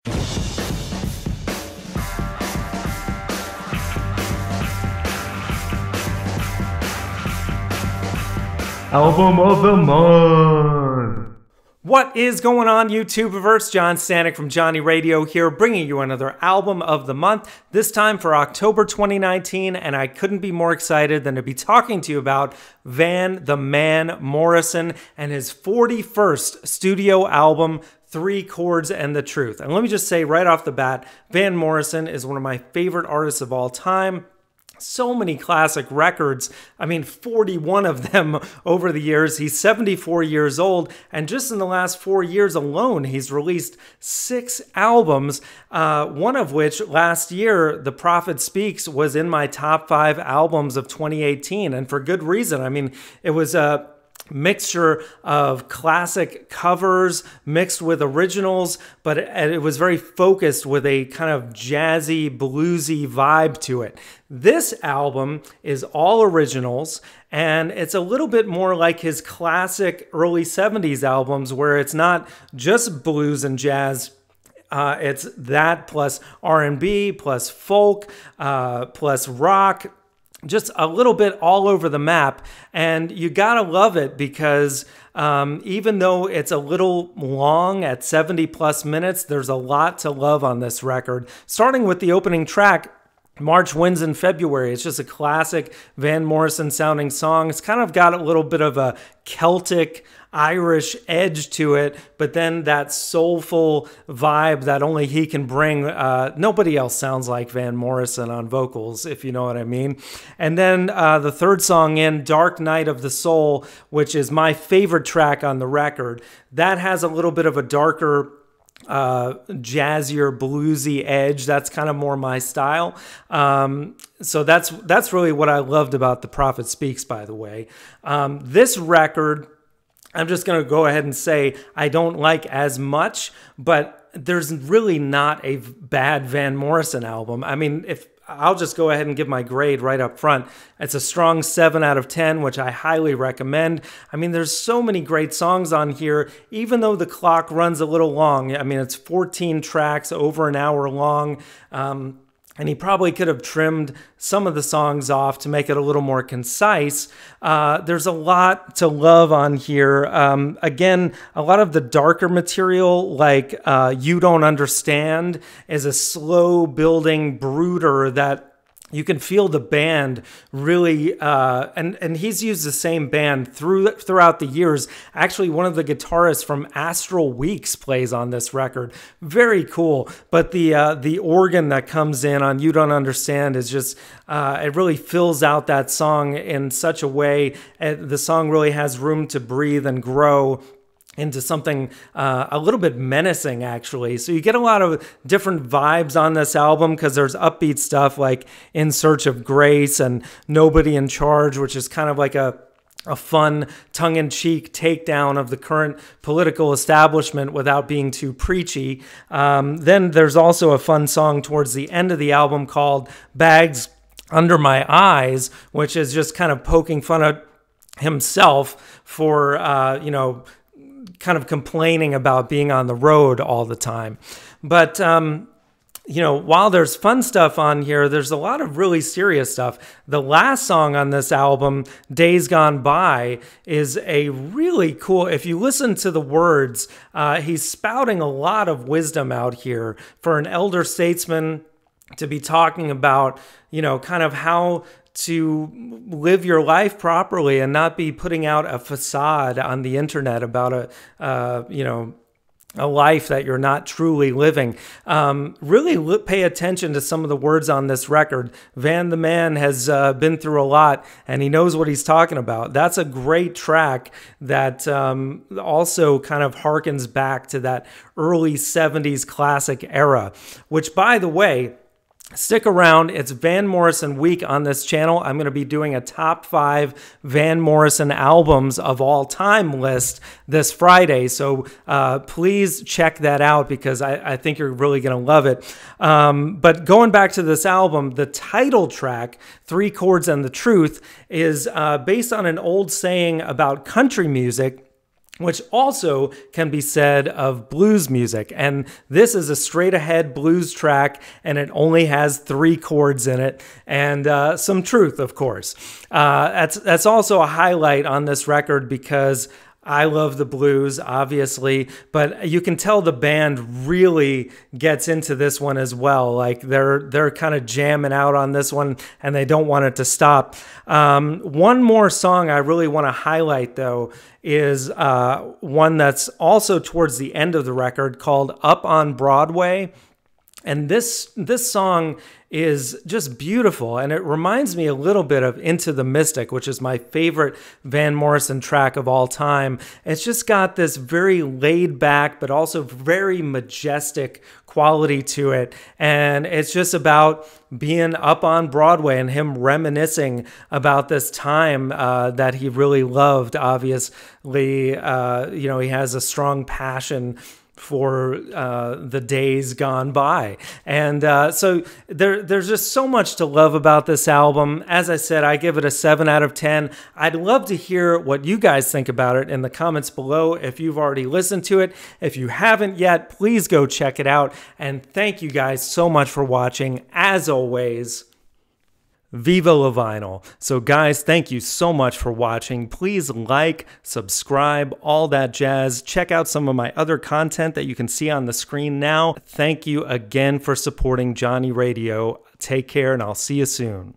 Album of the Month. What is going on, YouTubeverse? John Stanek from Johnny Radio here, bringing you another Album of the Month, this time for October 2019, and I couldn't be more excited than to be talking to you about Van the Man Morrison and his 41st studio album, Chords and the Truth. And let me just say right off the bat, Van Morrison is one of my favorite artists of all time. So many classic records. I mean, 41 of them over the years. He's 74 years old, and just in the last 4 years alone, he's released 6 albums, one of which last year, The Prophet Speaks, was in my top 5 albums of 2018, and for good reason. I mean, it was a mixture of classic covers mixed with originals, but it was very focused with a kind of jazzy, bluesy vibe to it. This album is all originals, and it's a little bit more like his classic early 70s albums where it's not just blues and jazz. It's that plus R&B, plus folk, plus rock, just a little bit all over the map, and you gotta love it because even though it's a little long at 70 plus minutes, there's a lot to love on this record. Starting with the opening track, March Winds in February. It's just a classic Van Morrison sounding song. It's kind of got a little bit of a Celtic, Irish edge to it, but then that soulful vibe that only he can bring. Nobody else sounds like Van Morrison on vocals, if you know what I mean. And then the third song in, Dark Night of the Soul, which is my favorite track on the record. That has a little bit of a darker, jazzier, bluesy edge. That's kind of more my style. So that's really what I loved about The Prophet Speaks, by the way. This record, I'm just going to go ahead and say I don't like as much, but there's really not a bad Van Morrison album. I mean, if I'll just go ahead and give my grade right up front. It's a strong 7 out of 10, which I highly recommend. I mean, there's so many great songs on here, even though the clock runs a little long. I mean, it's 14 tracks, over an hour long. And he probably could have trimmed some of the songs off to make it a little more concise. There's a lot to love on here. Again, a lot of the darker material, like You Don't Understand, is a slow building brooder that you can feel the band really, and he's used the same band throughout the years. Actually, one of the guitarists from Astral Weeks plays on this record. Very cool. But the organ that comes in on You Don't Understand is just, it really fills out that song in such a way. The song really has room to breathe and grow into something a little bit menacing, actually. So you get a lot of different vibes on this album because there's upbeat stuff like In Search of Grace and Nobody in Charge, which is kind of like a fun, tongue-in-cheek takedown of the current political establishment without being too preachy. Then there's also a fun song towards the end of the album called Bags Under My Eyes, which is just kind of poking fun at himself for, kind of complaining about being on the road all the time. But, while there's fun stuff on here, there's a lot of really serious stuff. The last song on this album, Days Gone By, is a really cool, if you listen to the words, he's spouting a lot of wisdom out here for an elder statesman to be talking about, kind of how to live your life properly and not be putting out a facade on the internet about a life that you're not truly living. Really pay attention to some of the words on this record. Van the Man has been through a lot, and he knows what he's talking about. That's a great track that also kind of harkens back to that early 70s classic era, which, by the way, stick around. It's Van Morrison week on this channel. I'm going to be doing a top 5 Van Morrison albums of all time list this Friday. So please check that out because I think you're really going to love it. But going back to this album, the title track, Chords and the Truth, is based on an old saying about country music. which also can be said of blues music. And this is a straight ahead blues track, and it only has 3 chords in it, and some truth, of course. That's also a highlight on this record because I love the blues, obviously, but you can tell the band really gets into this one as well. Like they're kind of jamming out on this one, and they don't want it to stop. One more song I really want to highlight, though, is one that's also towards the end of the record called "Up on Broadway." And this song is just beautiful, and it reminds me a little bit of Into the Mystic, which is my favorite Van Morrison track of all time. It's just got this very laid back, but also very majestic quality to it. And it's just about being up on Broadway and him reminiscing about this time that he really loved. Obviously, he has a strong passion for the days gone by. And so there's just so much to love about this album. As I said, I give it a 7 out of 10. I'd love to hear what you guys think about it in the comments below if you've already listened to it. If you haven't yet, please go check it out. And thank you guys so much for watching. As always, Viva La Vinyl. So guys, thank you so much for watching. Please like, subscribe, all that jazz. Check out some of my other content that you can see on the screen now. Thank you again for supporting Johnny Radio. Take care, and I'll see you soon.